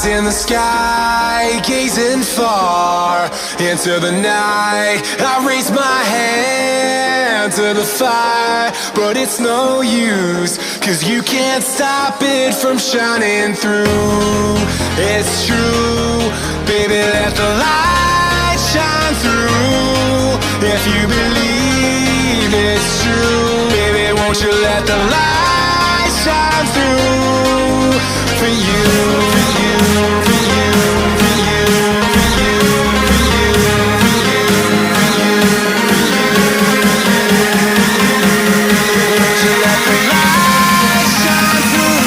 in the sky, gazing far into the night. I raise my hand to the fire, but it's no use, 'cause you can't stop it from shining through. It's true, baby, let the light shine through. If you believe it's true, baby, won't you let the light shine through for you, for you, for you, for you, for you, for you, for you, for you, for you. Won't you let the light shine through?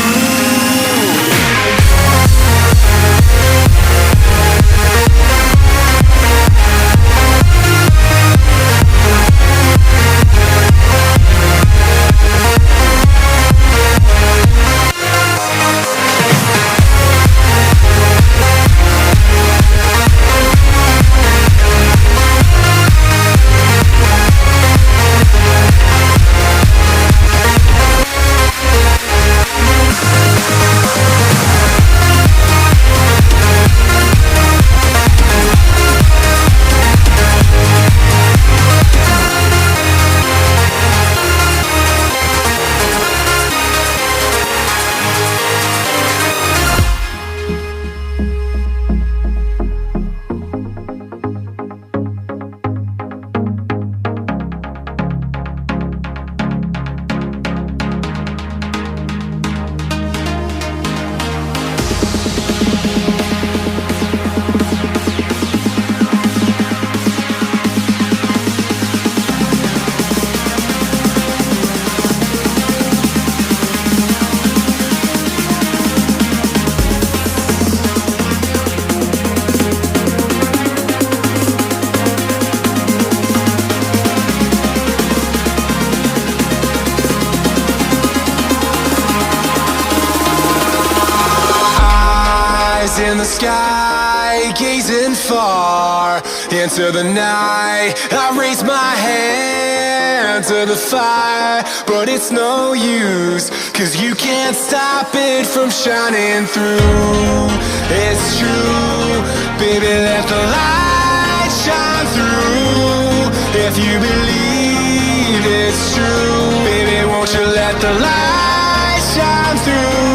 In the sky, gazing far into the night. I raise my hand to the fire, but it's no use, 'cause you can't stop it from shining through. It's true, baby, let the light shine through. If you believe it's true, baby, won't you let the light shine through?